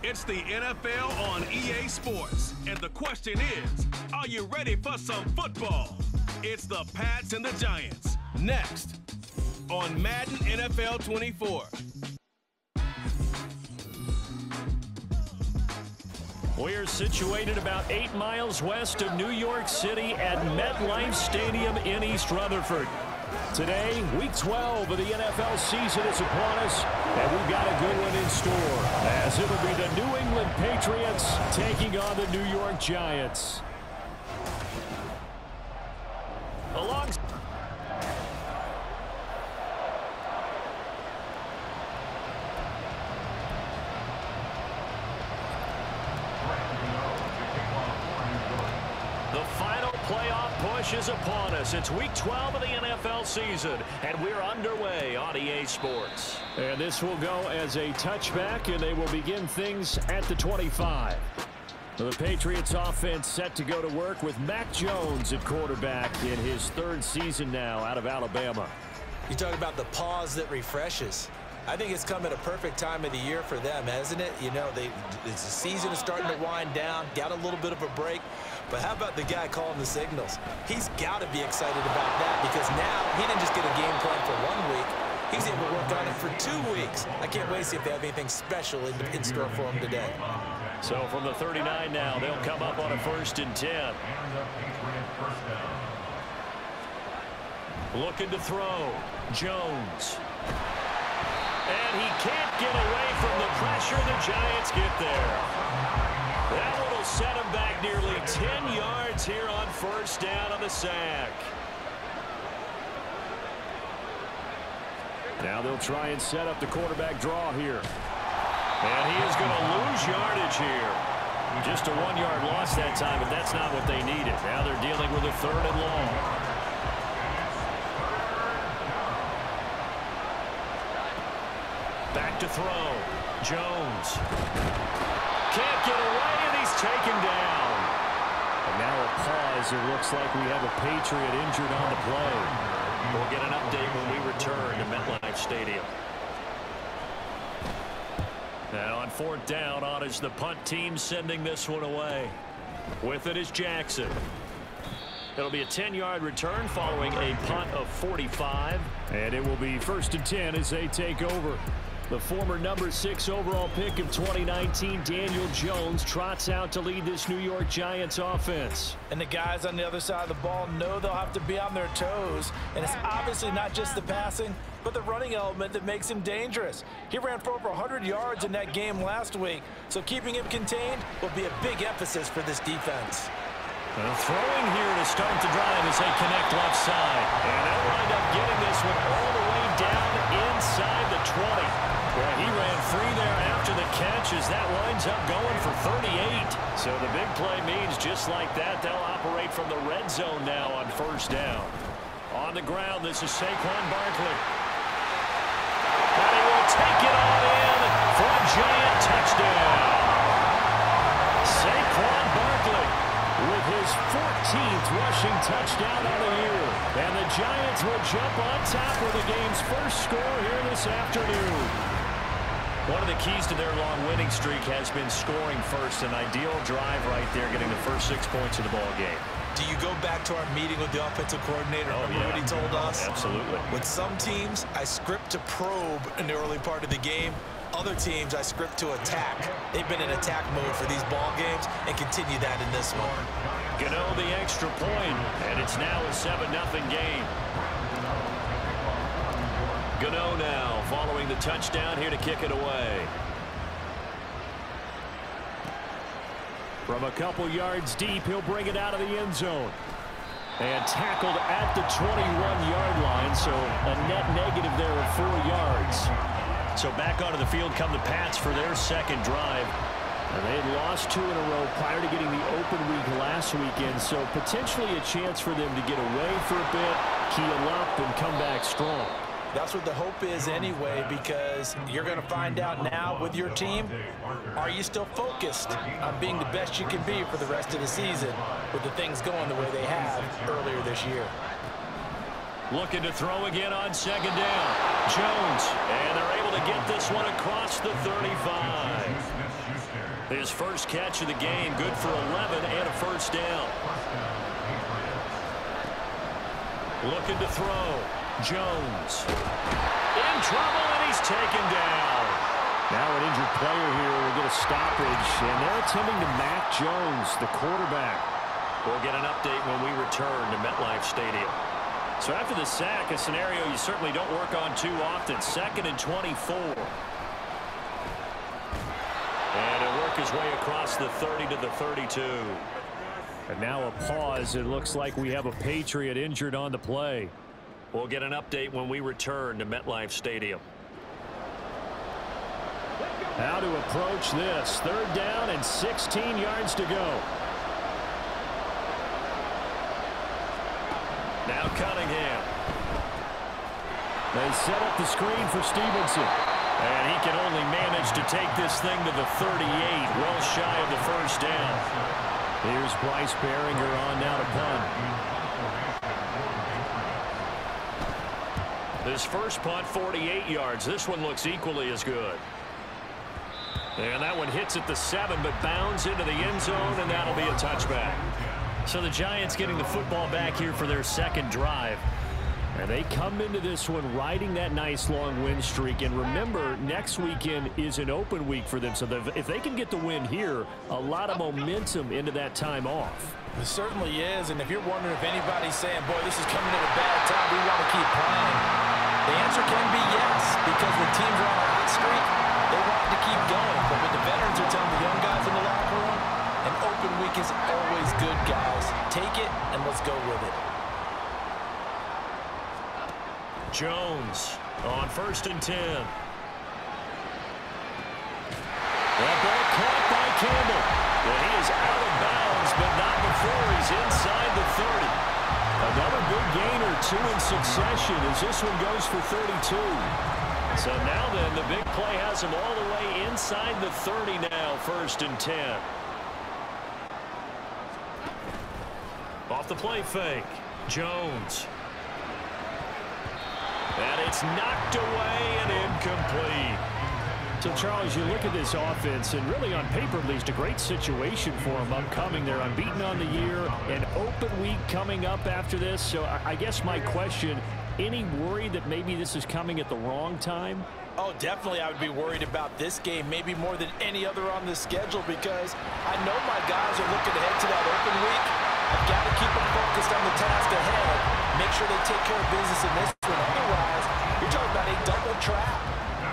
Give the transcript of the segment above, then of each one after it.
It's the NFL on EA Sports. And the question is, are you ready for some football? It's the Pats and the Giants. Next on Madden NFL 24. We're situated about 8 miles west of New York City at MetLife Stadium in East Rutherford. Today, Week 12 of the NFL season is upon us, and we've got a good one in store, as it'll be the New England Patriots taking on the New York Giants. The final playoff push is upon us. It's Week 12 of the NFL season, and we're underway on EA Sports. And this will go as a touchback, and they will begin things at the 25. The Patriots offense set to go to work with Mac Jones at quarterback in his 3rd season now out of Alabama. You talk about the pause that refreshes. I think it's come at a perfect time of the year for them, hasn't it? You know, the season is starting to wind down, got a little bit of a break. But how about the guy calling the signals? He's got to be excited about that because now he didn't just get a game plan for 1 week. He's able to work on it for 2 weeks. I can't wait to see if they have anything special in store for him today. So from the 39 now, they'll come up on a 1st and 10. Looking to throw. Jones. And he can't get away from the pressure. The Giants get there. That one will set him back nearly 10 yards here on 1st down on the sack. Now they'll try and set up the quarterback draw here. And he is going to lose yardage here. Just a 1-yard loss that time, but that's not what they needed. Now they're dealing with a 3rd and long. Back to throw. Jones. Can't get away, and he's taken down. And now a pause. It looks like we have a Patriot injured on the play. We'll get an update when we return to MetLife Stadium. Now on 4th down, on is the punt team sending this one away. With it is Jackson. It'll be a 10-yard return following a punt of 45. And it will be 1st and 10 as they take over. The former number 6 overall pick of 2019, Daniel Jones, trots out to lead this New York Giants offense. And the guys on the other side of the ball know they'll have to be on their toes. And it's obviously not just the passing, but the running element that makes him dangerous. He ran for over 100 yards in that game last week, so keeping him contained will be a big emphasis for this defense. Well, throwing here to start the drive as they connect left side. And they'll wind up getting this one all the way down inside the 20. Well, he ran free there after the catch as that winds up going for 38. So the big play means just like that, they'll operate from the red zone now on 1st down. On the ground, this is Saquon Barkley. And he will take it on in for a Giant touchdown. Saquon Barkley with his 14th rushing touchdown on the year. And the Giants will jump on top of the game's first score here this afternoon. One of the keys to their long winning streak has been scoring first. An ideal drive right there, getting the first 6 points of the ball game. Do you go back to our meeting with the offensive coordinator? Remember what he told us? Absolutely. With some teams, I script to probe in the early part of the game. Other teams, I script to attack. They've been in attack mode for these ball games and continue that in this one. Gano the extra point, and it's now a 7-0 game. Gano now following the touchdown here to kick it away. From a couple yards deep, he'll bring it out of the end zone. And tackled at the 21-yard line, so a net negative there of 4 yards. So back onto the field come the Pats for their 2nd drive. And they had lost 2 in a row prior to getting the open week last weekend, so potentially a chance for them to get away for a bit, keel up, and come back strong. That's what the hope is anyway, because you're going to find out now with your team, are you still focused on being the best you can be for the rest of the season with the things going the way they have earlier this year. Looking to throw again on 2nd down. Jones, and they're able to get this one across the 35. His first catch of the game, good for 11 and a first down. Looking to throw. Jones. In trouble, and he's taken down. Now an injured player here will get a stoppage, and they're attempting to Mac Jones, the quarterback. We'll get an update when we return to MetLife Stadium. So after the sack, a scenario you certainly don't work on too often. 2nd and 24. And he'll work his way across the 30 to the 32. And now a pause. It looks like we have a Patriot injured on the play. We'll get an update when we return to MetLife Stadium. How to approach this. 3rd down and 16 yards to go. Now Cunningham. They set up the screen for Stevenson. And he can only manage to take this thing to the 38, well shy of the first down. Here's Bryce Behringer on now to punt. This first punt, 48 yards. This one looks equally as good. And that one hits at the 7, but bounds into the end zone, and that'll be a touchback. So the Giants getting the football back here for their 2nd drive. And they come into this one riding that nice long win streak. And remember, next weekend is an open week for them. So if they can get the win here, a lot of momentum into that time off. It certainly is. And if you're wondering if anybody's saying, boy, this is coming at a bad time, we want to keep playing, the answer can be yes. Because when teams are on a hot streak, they want to keep going. But what the veterans are telling the young guys in the locker room, an open week is always good, guys. Take it and let's go with it. Jones on 1st and 10. That ball caught by Campbell. And he is out of bounds, but not before he's inside the 30. Another big gain or 2 in succession as this one goes for 32. So now then, the big play has him all the way inside the 30 now, 1st and 10. Off the play fake. Jones. And it's knocked away and incomplete. So, Charles, you look at this offense, and really on paper, at least, a great situation for them upcoming. They're unbeaten on the year, an open week coming up after this. So I guess my question, any worry that maybe this is coming at the wrong time? Oh, definitely I would be worried about this game, maybe more than any other on the schedule, because I know my guys are looking ahead to that open week. I've got to keep them focused on the task ahead, make sure they take care of business in this one. Otherwise, you're talking about a double trap.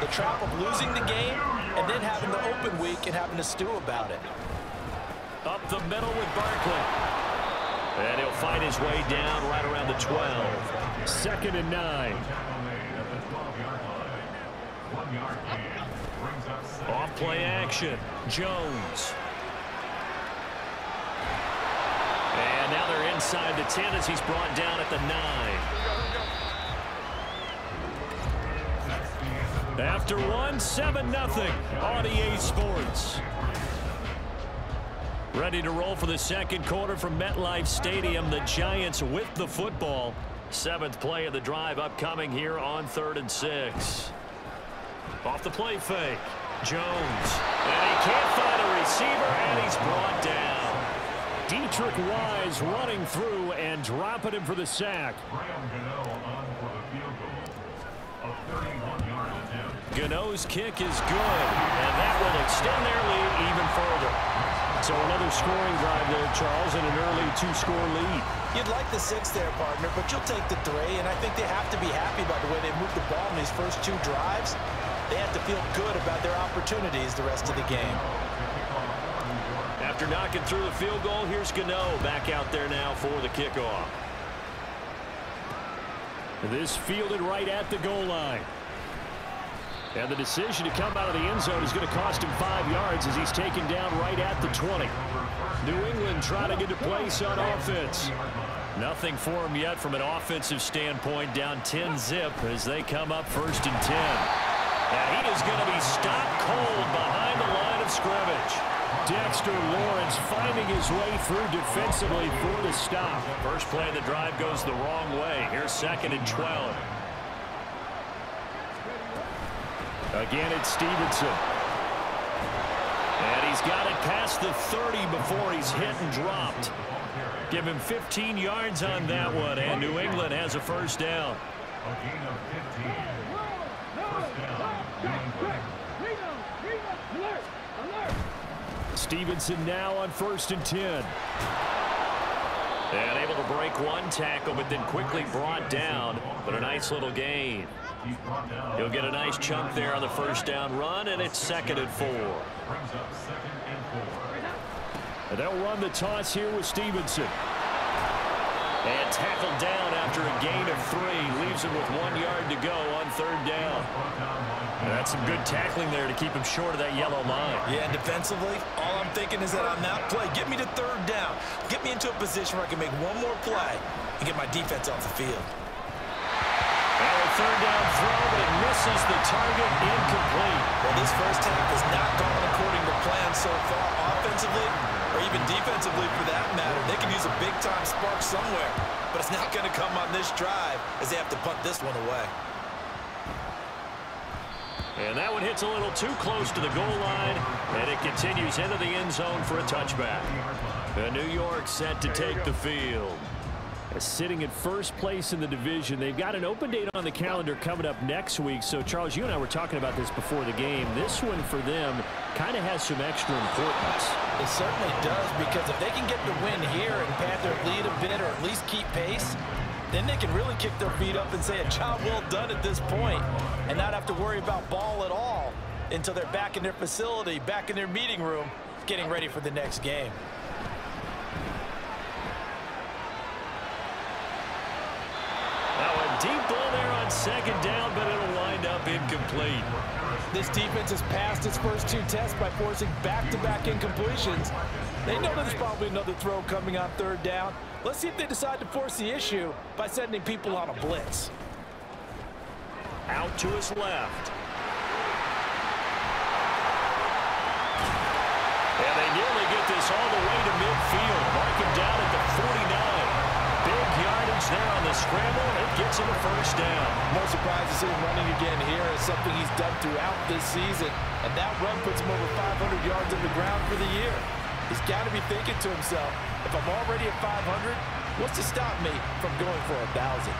The trap of losing the game and then having the open week and having to stew about it. Up the middle with Barkley. And he'll find his way down right around the 12. 2nd and 9. Off play action. Jones. And now they're inside the 10 as he's brought down at the 9. After one, 7-0 on EA Sports. Ready to roll for the 2nd quarter from MetLife Stadium. The Giants with the football. 7th play of the drive upcoming here on 3rd and 6. Off the play fake. Jones. And he can't find a receiver, and he's brought down. Dietrich Wise running through and dropping him for the sack. Gano's kick is good, and that will extend their lead even further. So another scoring drive there, Charles, and an early 2-score lead. You'd like the 6 there, partner, but you'll take the 3, and I think they have to be happy about the way they moved the ball in these first 2 drives. They have to feel good about their opportunities the rest of the game. After knocking through the field goal, here's Gano back out there now for the kickoff. This fielded right at the goal line. And the decision to come out of the end zone is going to cost him 5 yards as he's taken down right at the 20. New England trying to get a place on offense. Nothing for him yet from an offensive standpoint, down 10-zip as they come up 1st and 10. And he is going to be stopped cold behind the line of scrimmage. Dexter Lawrence finding his way through defensively for the stop. First play of the drive goes the wrong way. Here's 2nd and 12. Again, it's Stevenson. And he's got it past the 30 before he's hit and dropped. Give him 15 yards on that one, and New England has a first down. A gain of 15. First down, New England. Stevenson now on 1st and 10. And able to break one tackle, but then quickly brought down. But a nice little gain. He'll get a nice chunk there on the first down run, and it's 2nd and 4. Brings up 2nd and 4. And they'll run the toss here with Stevenson. And tackled down after a gain of 3. Leaves him with 1 yard to go on 3rd down. And that's some good tackling there to keep him short of that yellow line. Yeah, and defensively, all I'm thinking is that on that play, get me to 3rd down. Get me into a position where I can make one more play and get my defense off the field. And a 3rd down throw, but it misses the target, incomplete. Well, this first half has not gone according to plan so far, offensively or even defensively for that matter. They can use a big-time spark somewhere, but it's not going to come on this drive as they have to punt this one away. And that one hits a little too close to the goal line, and it continues into the end zone for a touchback. The New York set to take the field. Sitting in 1st place in the division. They've got an open date on the calendar coming up next week. So, Charles, you and I were talking about this before the game. This one for them kind of has some extra importance. It certainly does, because if they can get the win here and pad their lead a bit or at least keep pace, then they can really kick their feet up and say a job well done at this point and not have to worry about ball at all until they're back in their facility, back in their meeting room, getting ready for the next game. Deep ball there on 2nd down, but it'll wind up incomplete. This defense has passed its first 2 tests by forcing back-to-back incompletions. They know there's probably another throw coming on 3rd down. Let's see if they decide to force the issue by sending people on a blitz. Out to his left. And they nearly get this all the way to midfield. Mark him down at the 49. Yardage there on the scramble. It gets him a first down. No surprise to see him running again here. It's something he's done throughout this season. And that run puts him over 500 yards on the ground for the year. He's got to be thinking to himself, if I'm already at 500, what's to stop me from going for 1,000?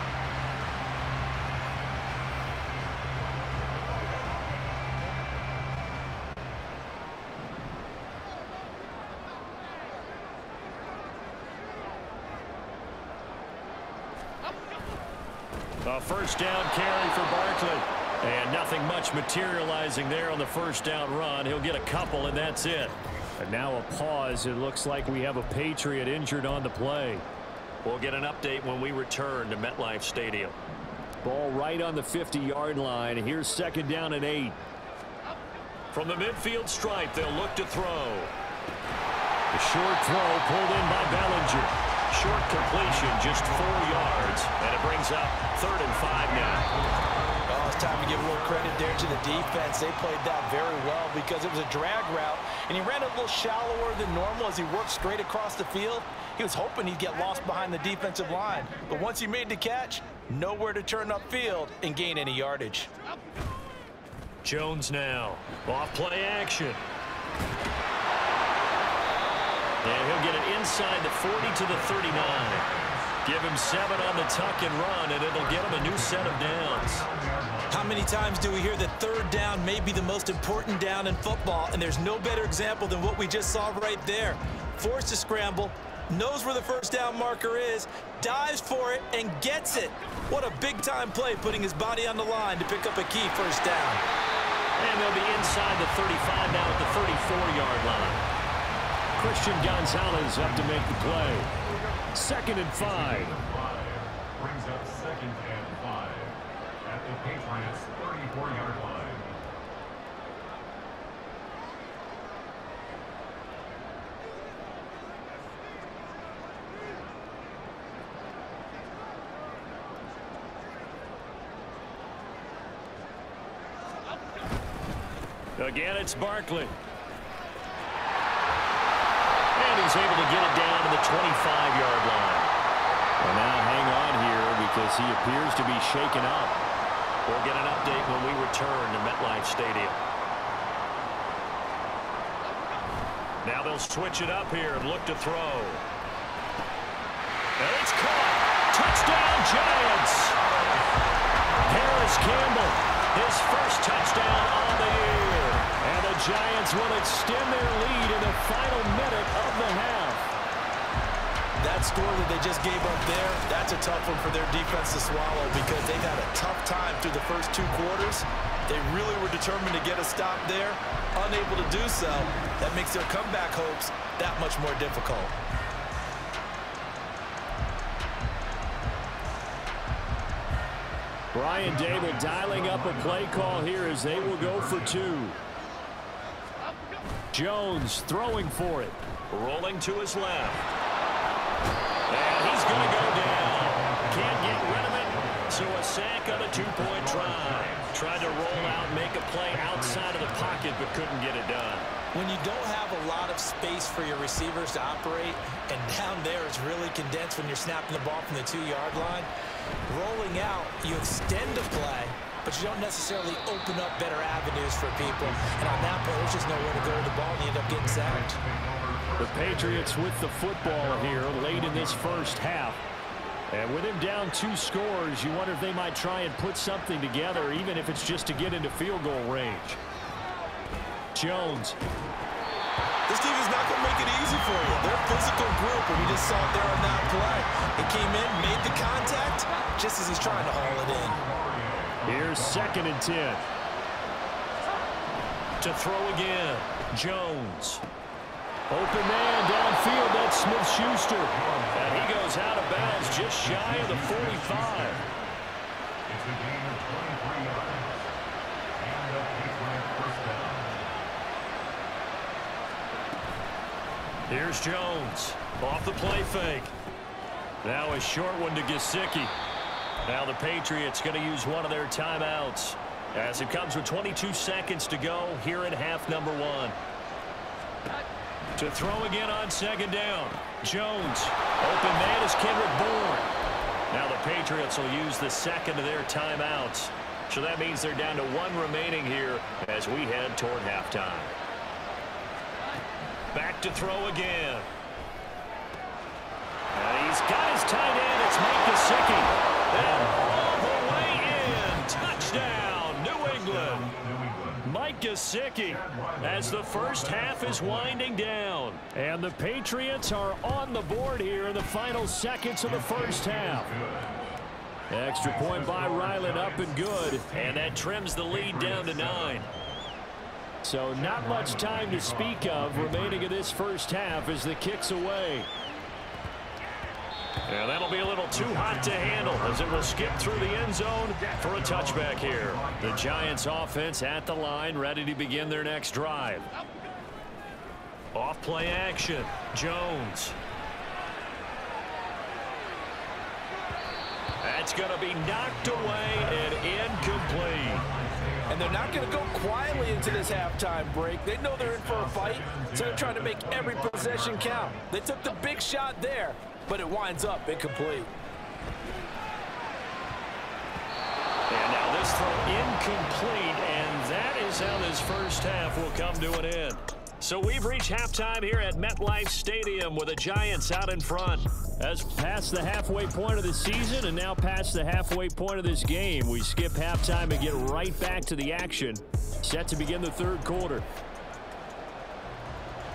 A first down carry for Barkley. And nothing much materializing there on the first down run. He'll get a couple, and that's it. And now a pause. It looks like we have a Patriot injured on the play. We'll get an update when we return to MetLife Stadium. Ball right on the 50-yard line. Here's 2nd down and 8. From the midfield stripe, they'll look to throw. The short throw pulled in by Bellinger. Short completion, just 4 yards, and it brings up 3rd and 5 now. Oh, it's time to give a little credit there to the defense. They played that very well because it was a drag route, and he ran a little shallower than normal as he worked straight across the field. He was hoping he'd get lost behind the defensive line, but once he made the catch, nowhere to turn upfield and gain any yardage. Jones now, off play action. And he'll get it inside the 40 to the 39. Give him 7 on the tuck and run, and it'll get him a new set of downs. How many times do we hear that 3rd down may be the most important down in football, and there's no better example than what we just saw right there. Forced to scramble, knows where the first down marker is, dives for it, and gets it. What a big-time play, putting his body on the line to pick up a key first down. And they'll be inside the 35 now at the 34-yard line. Christian Gonzalez up to make the play. 2nd and 5. Brings up 2nd and 5 at the Patriots' 34-yard line. Again, it's Barkley. And he's able to get it down to the 25-yard line. And now hang on here because he appears to be shaken up. We'll get an update when we return to MetLife Stadium. Now they'll switch it up here and look to throw. And it's caught. Touchdown, Giants. Harris Campbell, his first touchdown on the year. And the Giants will extend their lead in the final minute of the half. That score that they just gave up there, that's a tough one for their defense to swallow because they've had a tough time through the first 2 quarters. They really were determined to get a stop there, unable to do so. That makes their comeback hopes that much more difficult. Brian Dable dialing up a play call here as they will go for 2. Jones throwing for it. Rolling to his left. And he's going to go down. Can't get rid of it. So a sack on a 2-point try. Tried to roll out, make a play outside of the pocket, but couldn't get it done. When you don't have a lot of space for your receivers to operate, and down there it's really condensed when you're snapping the ball from the 2-yard line, rolling out, you extend the play, but you don't necessarily open up better avenues for people. And on that point, there's just nowhere to go with the ball, and you end up getting sacked. The Patriots with the football here late in this first half. And with him down 2 scores, you wonder if they might try and put something together, even if it's just to get into field goal range. Jones. This team is not going to make it easy for you. They're a physical group, and we just saw it there on that play. It came in, made the contact, just as he's trying to haul it in. Here's 2nd and 10. To throw again, Jones. Open man downfield, that's Smith-Schuster. And he goes out of bounds just shy of the 45. It's a gain of 23 yards. And a Patriot first down. Here's Jones. Off the play fake. Now a short one to Gesicki. Now the Patriots going to use one of their timeouts as it comes with 22 seconds to go here in half number 1. To throw again on 2nd down. Jones. Open man is Kendrick Bourne. Now the Patriots will use the 2nd of their timeouts. So that means they're down to 1 remaining here as we head toward halftime. Back to throw again. And he's got his tight end. It's Mike Gesicki. And all the way in. Touchdown, New England. Mike Gesicki as the first half is winding down. And the Patriots are on the board here in the final seconds of the first half. Extra point by Ryland up and good. And that trims the lead down to 9. So not much time to speak of remaining in this first half as the kick's away. And that'll be a little too hot to handle as it will skip through the end zone for a touchback here. The Giants offense at the line, ready to begin their next drive. Off play action, Jones. That's going to be knocked away and incomplete. And they're not going to go quietly into this halftime break. They know they're in for a fight, so they're trying to make every possession count. They took the big shot there, but it winds up incomplete. And now this throw incomplete, and that is how this first half will come to an end. So we've reached halftime here at MetLife Stadium with the Giants out in front. As past the halfway point of the season and now past the halfway point of this game, we skip halftime and get right back to the action. Set to begin the 3rd quarter.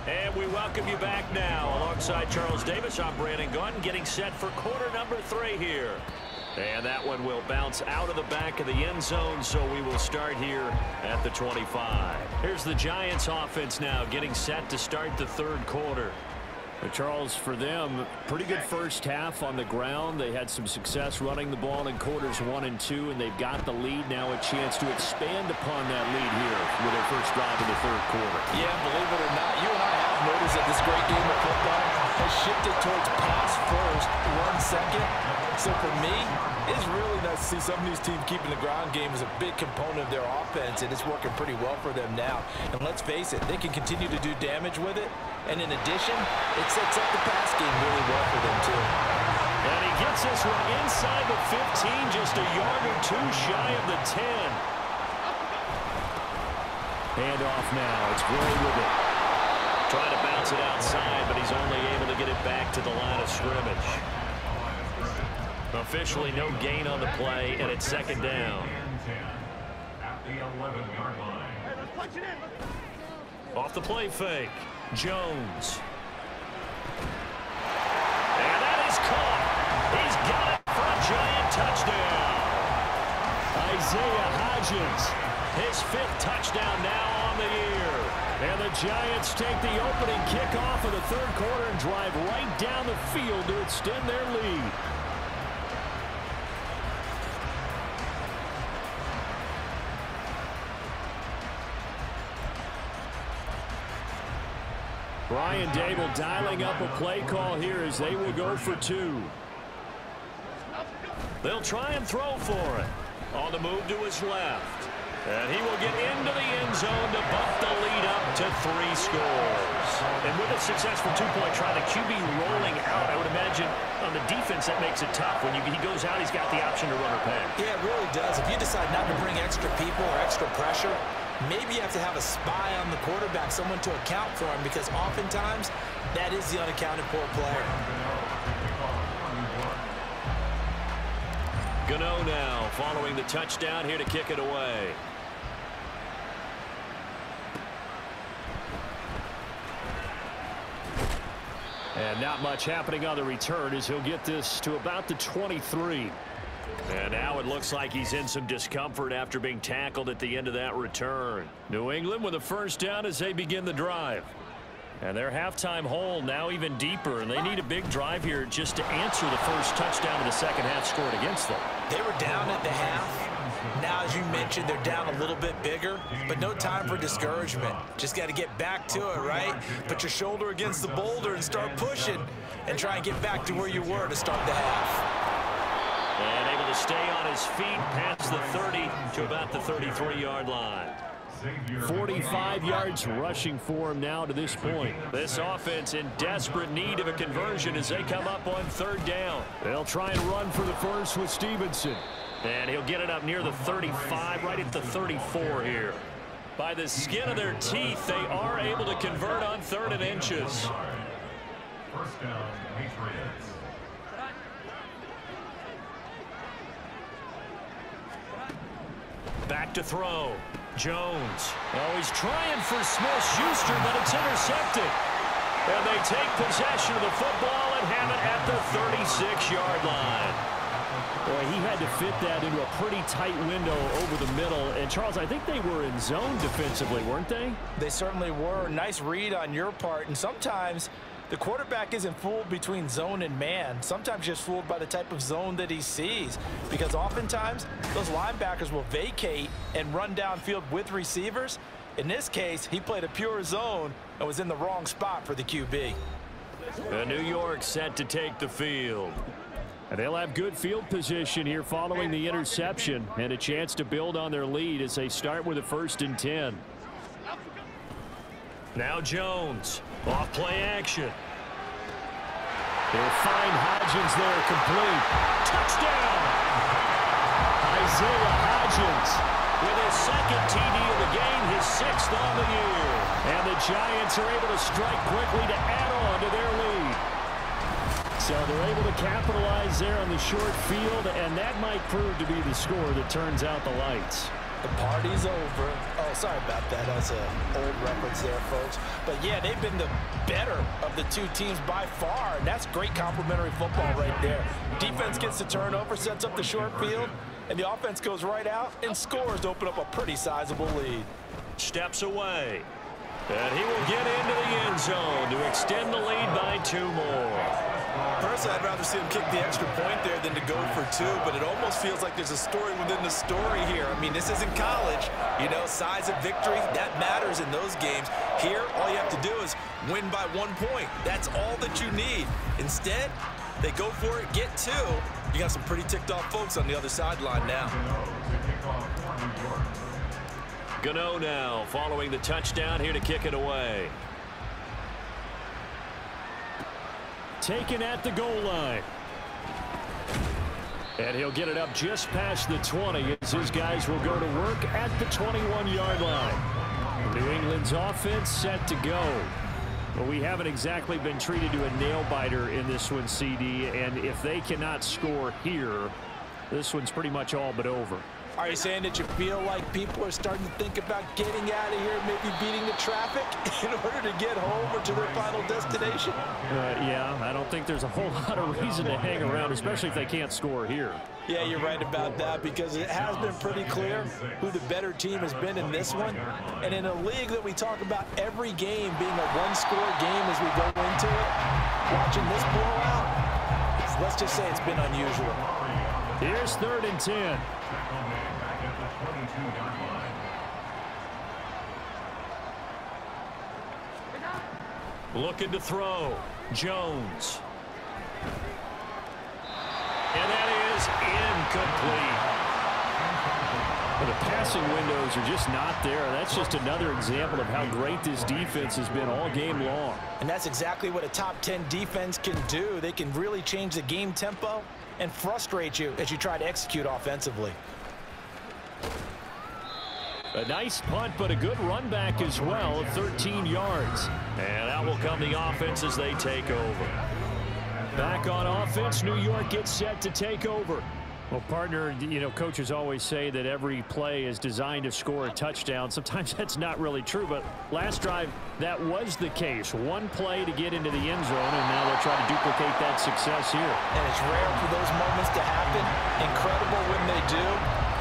And we welcome you back now. Alongside Charles Davis, I'm Brandon Gunn, getting set for quarter number 3 here. And that one will bounce out of the back of the end zone, so we will start here at the 25. Here's the Giants offense now getting set to start the 3rd quarter. Charles, for them, pretty good first half on the ground. They had some success running the ball in quarters 1 and 2, and they've got the lead now, a chance to expand upon that lead here with their first drive in the 3rd quarter. Yeah, believe it or not, you and I have noticed that this great game of football has shifted towards pass first, run second. So for me, it's really nice to see some of these teams keeping the ground game as a big component of their offense, and it's working pretty well for them now. And let's face it, they can continue to do damage with it. And in addition, it sets up the pass game really well for them, too. And he gets this one inside the 15, just a yard or 2 shy of the 10. Hand off now. It's Gray with it. Trying to bounce it outside, but he's only able to get it back to the line of scrimmage. Officially no gain on the play, and it's second down. At the 11-yard line. Off the play fake, Jones. And that is caught. He's got it for a giant touchdown. Isaiah Hodgins, his 5th touchdown now on the year. And the Giants take the opening kickoff of the 3rd quarter and drive right down the field to extend their lead. Brian Dable dialing up a play call here as they will go for 2. They'll try and throw for it. On the move to his left. And he will get into the end zone to bump the lead up to 3 scores. And with a successful 2-point try, the QB rolling out, I would imagine on the defense that makes it tough. When he goes out, he's got the option to run or pass. Yeah, it really does. If you decide not to bring extra people or extra pressure, maybe you have to have a spy on the quarterback, someone to account for him, because oftentimes that is the unaccounted for player. Gano now following the touchdown here to kick it away. And not much happening on the return as he'll get this to about the 23. And now it looks like he's in some discomfort after being tackled at the end of that return. New England with a first down as they begin the drive. And their halftime hole now even deeper, and they need a big drive here just to answer the first touchdown of the second half scored against them. They were down at the half. Now, as you mentioned, they're down a little bit bigger, but no time for discouragement. Just got to get back to it, right? Put your shoulder against the boulder and start pushing and try and get back to where you were to start the half. And able to stay on his feet past the 30 to about the 33-yard line. 45 yards rushing for him now to this point. This offense in desperate need of a conversion as they come up on 3rd down. They'll try and run for the first with Stevenson. And he'll get it up near the 35, right at the 34 here. By the skin of their teeth, they are able to convert on 3rd and inches. First down, Patriots. Back to throw. Jones. Oh, he's trying for Smith-Schuster, but it's intercepted. And they take possession of the football and have it at the 36-yard line. Boy, he had to fit that into a pretty tight window over the middle. And, Charles, I think they were in zone defensively, weren't they? They certainly were. Nice read on your part. And sometimes the quarterback isn't fooled between zone and man. Sometimes just fooled by the type of zone that he sees. Because oftentimes, those linebackers will vacate and run downfield with receivers. In this case, he played a pure zone and was in the wrong spot for the QB. New York set to take the field. And they'll have good field position here following the interception and a chance to build on their lead as they start with a 1st and 10. Now Jones, off play action. They'll find Hodgins there, complete. Touchdown! Isaiah Hodgins with his 2nd TD of the game, his 6th on the year. And the Giants are able to strike quickly to add on to their lead. So they're able to capitalize there on the short field, and that might prove to be the score that turns out the lights. The party's over. Oh, sorry about that. That's an old reference there, folks. But, yeah, they've been the better of the two teams by far, and that's great complimentary football right there. Defense gets the turnover, sets up the short field, and the offense goes right out and scores to open up a pretty sizable lead. Steps away. And he will get into the end zone to extend the lead by 2 more. Personally, I'd rather see him kick the extra point there than to go for 2, but it almost feels like there's a story within the story here. I mean, this isn't college. You know, size of victory, that matters in those games. Here, all you have to do is win by 1 point. That's all that you need. Instead, they go for it, get 2. You got some pretty ticked off folks on the other sideline now. Gano now following the touchdown here to kick it away. Taken at the goal line. And he'll get it up just past the 20 as his guys will go to work at the 21-yard line. New England's offense set to go. Well, we haven't exactly been treated to a nail-biter in this one, CD, and if they cannot score here, this one's pretty much all but over. Are you saying that you feel like people are starting to think about getting out of here, maybe beating the traffic in order to get home or to their final destination? Yeah, I don't think there's a whole lot of reason to hang around, especially if they can't score here. Yeah, you're right about that, because it has been pretty clear who the better team has been in this one. And in a league that we talk about every game being a one-score game as we go into it, watching this blowout, let's just say it's been unusual. Here's 3rd and 10. Looking to throw. Jones. And that is incomplete. Well, the passing windows are just not there. That's just another example of how great this defense has been all game long. And that's exactly what a top 10 defense can do. They can really change the game tempo and frustrate you as you try to execute offensively. A nice punt, but a good run back as well, 13 yards. And out will come the offense as they take over. Back on offense, New York gets set to take over. Well, partner, you know, coaches always say that every play is designed to score a touchdown. Sometimes that's not really true, but last drive, that was the case. One play to get into the end zone, and now they'll try to duplicate that success here. And it's rare for those moments to happen. Incredible when they do.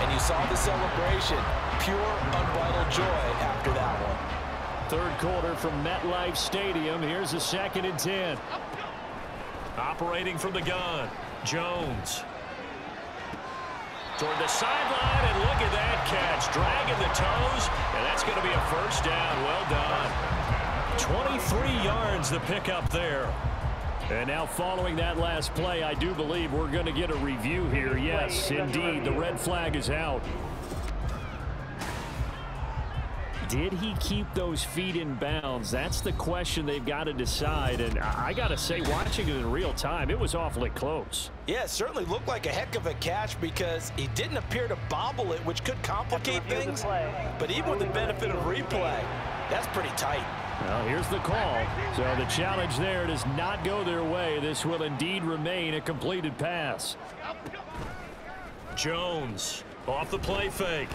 And you saw the celebration. Pure, unbridled joy after that one. 3rd quarter from MetLife Stadium. Here's a 2nd and 10. Operating from the gun, Jones. Toward the sideline, and look at that catch. Dragging the toes, and that's going to be a 1st down. Well done. 23 yards the pickup there. And now following that last play, I do believe we're going to get a review here. Yes, indeed, the red flag is out. Did he keep those feet in bounds? That's the question they've got to decide. And I got to say, watching it in real time, it was awfully close. Yeah, it certainly looked like a heck of a catch because he didn't appear to bobble it, which could complicate things. But even with the benefit of replay, that's pretty tight. Well, here's the call. So the challenge there does not go their way. This will indeed remain a completed pass. Jones off the play fake.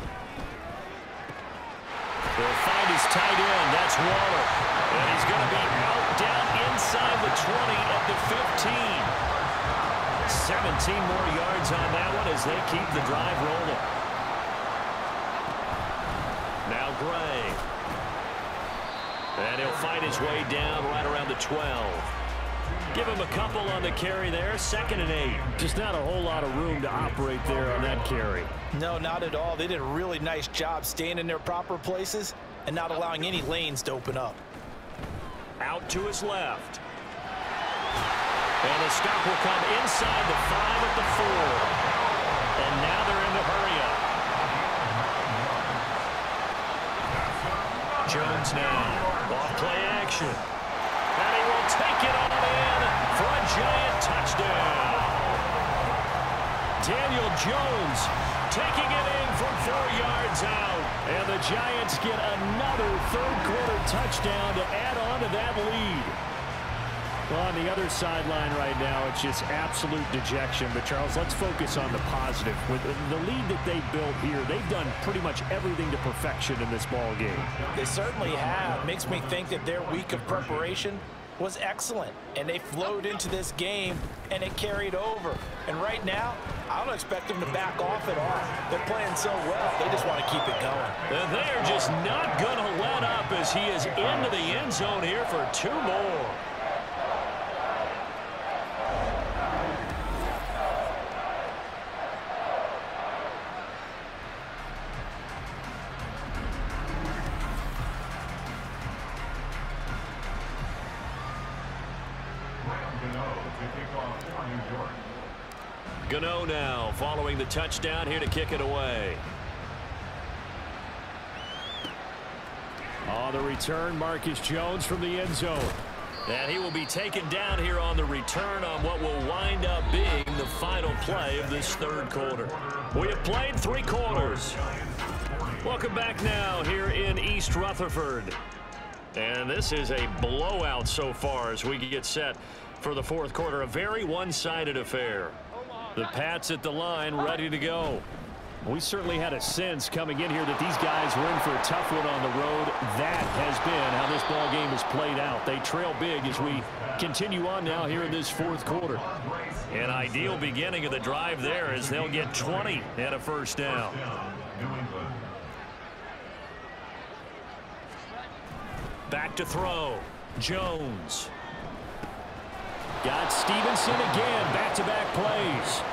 They'll find his tight end. That's Waller. And he's going to be out down inside the 20 at the 15. 17 more yards on that one as they keep the drive rolling. Now Gray. And he'll fight his way down right around the 12. Give him a couple on the carry there. 2nd and 8. Just not a whole lot of room to operate there on that carry. No, not at all. They did a really nice job staying in their proper places and not allowing any lanes to open up. Out to his left. And the stop will come inside the 5 at the 4. And now they're in the hurry-up. Jones now. Off play action. And he will take it on in for a giant touchdown. Daniel Jones taking it in from 4 yards out. And the Giants get another 3rd quarter touchdown to add on to that lead. Well, on the other sideline right now, it's just absolute dejection. But, Charles, let's focus on the positive. With the lead that they built here, they've done pretty much everything to perfection in this ball game. They certainly have. Makes me think that their week of preparation was excellent. And they flowed into this game, and it carried over. And right now, I don't expect them to back off at all. They're playing so well, they just want to keep it going. And they're just not going to let up as he is into the end zone here for 2 more. Gano now following the touchdown here to kick it away. On the return, Marcus Jones from the end zone. And he will be taken down here on the return on what will wind up being the final play of this 3rd quarter. We have played 3 quarters. Welcome back now here in East Rutherford. And this is a blowout so far as we get set for the fourth quarter. A very one-sided affair. The Pats at the line, ready to go. We certainly had a sense coming in here that these guys were in for a tough one on the road. That has been how this ball game has played out. They trail big as we continue on now here in this fourth quarter. An ideal beginning of the drive there as they'll get 20 and a first down. Back to throw. Jones. Got Stevenson again. Back-to-back plays.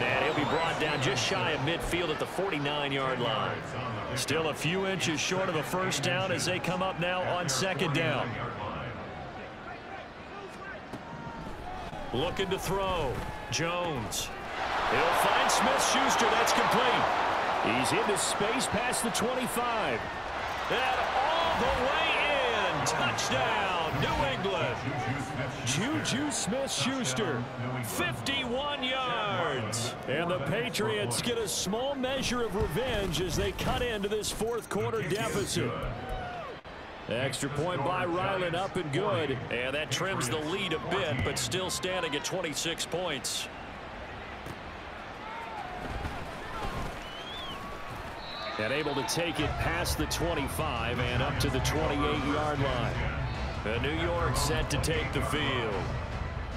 And he'll be brought down just shy of midfield at the 49-yard line. Still a few inches short of a first down as they come up now on second down. Looking to throw. Jones. He'll find Smith-Schuster. That's complete. He's into space past the 25. And all the way in. Touchdown, New England. Juju Smith-Schuster, 51 yards. And the Patriots get a small measure of revenge as they cut into this fourth quarter deficit. Extra point by Ryland, up and good. And that trims the lead a bit, but still standing at 26 points. And able to take it past the 25 and up to the 28-yard line. And New York set to take the field.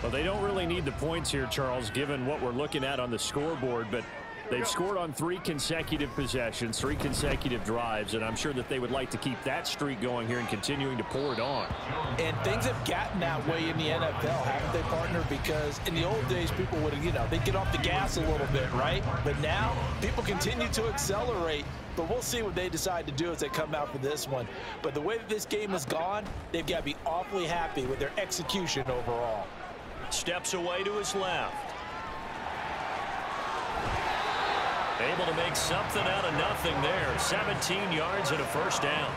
Well, they don't really need the points here, Charles, given what we're looking at on the scoreboard, but they've scored on 3 consecutive possessions, 3 consecutive drives, and I'm sure that they would like to keep that streak going here and continuing to pour it on. And things have gotten that way in the NFL, haven't they, partner? Because in the old days, people would, they'd get off the gas a little bit, right? But now, people continue to accelerate. But we'll see what they decide to do as they come out for this one. But the way that this game has gone, they've got to be awfully happy with their execution overall. Steps away to his left. Able to make something out of nothing there. 17 yards and a first down.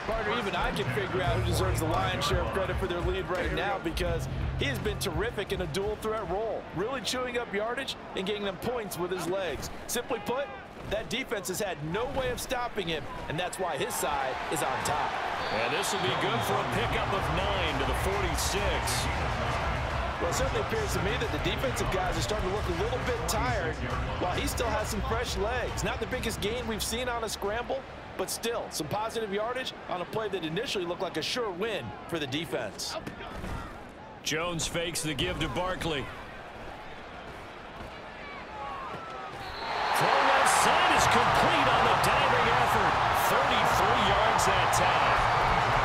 Partner, even I can figure out who deserves the lion's share of credit for their lead right now, because he has been terrific in a dual threat role, really chewing up yardage and getting them points with his legs. Simply put, that defense has had no way of stopping him, and that's why his side is on top. And this will be good for a pickup of 9 to the 46. Well, it certainly appears to me that the defensive guys are starting to look a little bit tired, while he still has some fresh legs. Not the biggest gain we've seen on a scramble, but still some positive yardage on a play that initially looked like a sure win for the defense. Jones fakes the give to Barkley. Throw left side is complete on the diving effort. 33 yards that time.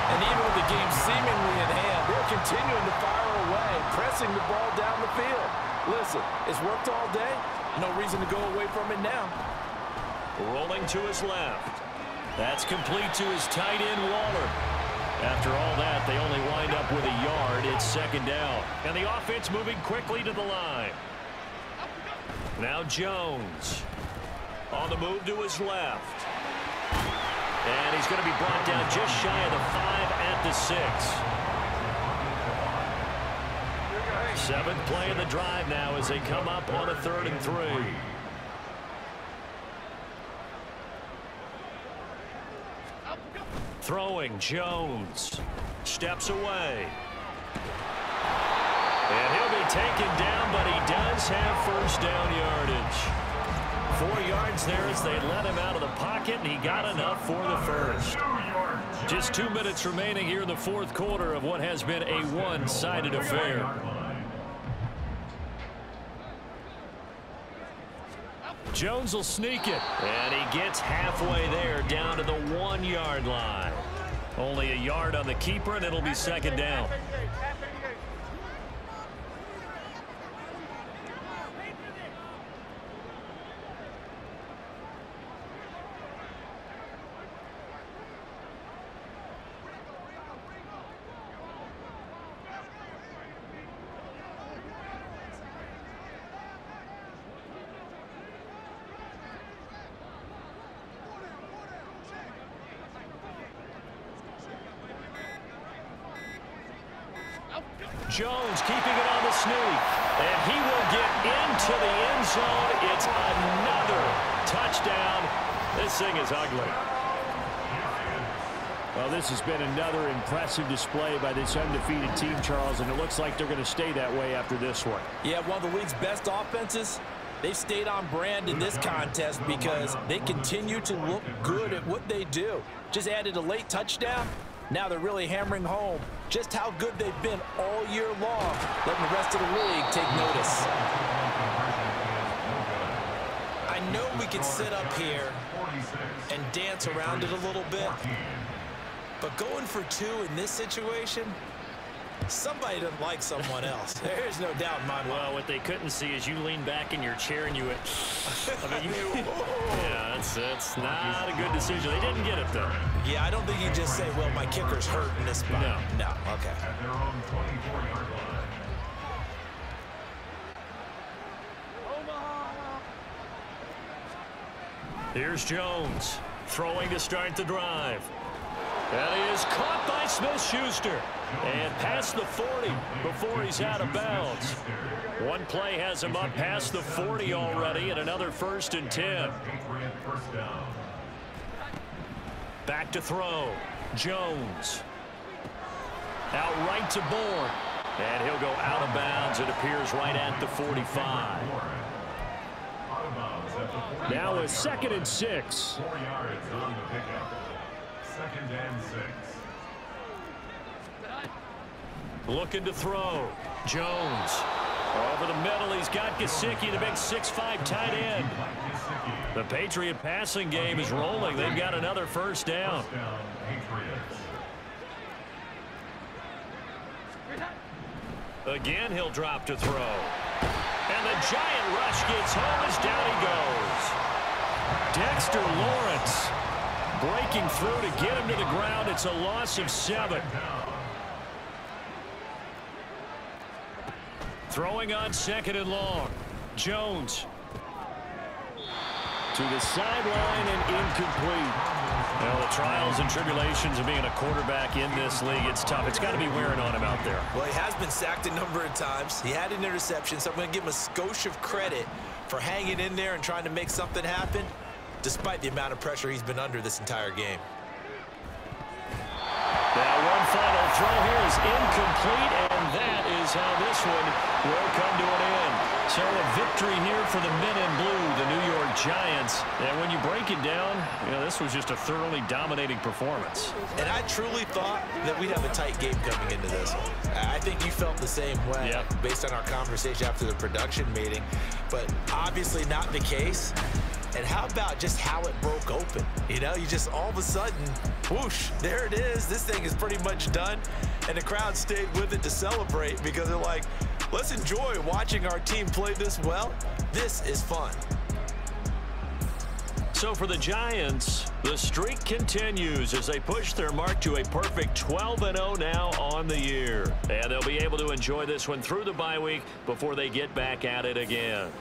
And even with the game seemingly in hand, they're continuing to fire away, pressing the ball down the field. Listen, it's worked all day. No reason to go away from it now. Rolling to his left. That's complete to his tight end, Waller. After all that, they only wind up with a yard. It's second down. And the offense moving quickly to the line. Now Jones. On the move to his left. And he's going to be brought down just shy of the 5 at the 6. 7th play of the drive now as they come up on a 3rd and 3. Throwing, Jones. Steps away. And he'll be taken down, but he does have first down yardage. 4 yards there as they let him out of the pocket, and he got enough for the first. Just 2 minutes remaining here in the fourth quarter of what has been a one-sided affair. Jones will sneak it, and he gets halfway there down to the 1-yard line. Only a yard on the keeper, and it'll be second down. Jones keeping it on the sneak, and he will get into the end zone. It's another touchdown. This thing is ugly. Well, this has been another impressive display by this undefeated team, Charles, and it looks like they're going to stay that way after this one. Yeah, one of the league's best offenses. They've stayed on brand in this contest because they continue to look good at what they do. Just added a late touchdown. Now they're really hammering home just how good they've been all year long, letting the rest of the league take notice. I know we could sit up here and dance around it a little bit, but going for 2 in this situation, somebody doesn't like someone else. There's no doubt in my mind. Well, what they couldn't see is you lean back in your chair and you went, I mean, yeah, that's not a good decision. They didn't get it, though. Yeah, I don't think you just say, well, my kicker's hurt in this spot. No, okay. At their own 24-yard line. Here's Jones throwing to start the drive. That is caught by Smith-Schuster and past the 40 before he's out of bounds. One play has him up past the 40 already, and another 1st and 10. Back to throw. Jones. Out right to Bourne. And he'll go out of bounds, it appears, right at the 45. Now a 2nd and 6. 4 yards on the pickup. 2nd and 6. Looking to throw. Jones. Over the middle, he's got Gesicki, the big 6'5" tight end. The Patriot passing game is rolling. They've got another 1st down. Again, he'll drop to throw. And the giant rush gets home as down he goes. Dexter Lawrence breaking through to get him to the ground. It's a loss of 7. Throwing on 2nd and long. Jones. To the sideline and incomplete. Well, the trials and tribulations of being a quarterback in this league, it's tough. It's got to be wearing on him out there. Well, he has been sacked a number of times. He had an interception, so I'm going to give him a skosh of credit for hanging in there and trying to make something happen, despite the amount of pressure he's been under this entire game. Now one final throw here is incomplete, and that is how this one will come to an end. So a victory here for the men in blue, the New York Giants. And when you break it down, you know, this was just a thoroughly dominating performance. And I truly thought that we'd have a tight game coming into this one. I think you felt the same way based on our conversation after the production meeting, but obviously not the case. And how about just how it broke open? You know, you just all of a sudden, whoosh, there it is. This thing is pretty much done. And the crowd stayed with it to celebrate because they're like, let's enjoy watching our team play this well. This is fun. So for the Giants, the streak continues as they push their mark to a perfect 12-0 now on the year. And they'll be able to enjoy this one through the bye week before they get back at it again.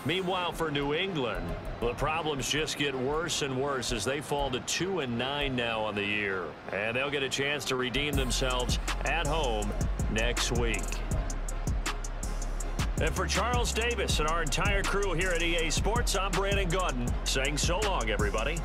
Meanwhile, for New England, the problems just get worse and worse as they fall to 2-9 now on the year. And they'll get a chance to redeem themselves at home next week. And for Charles Davis and our entire crew here at EA Sports, I'm Brandon Gaudin saying so long, everybody.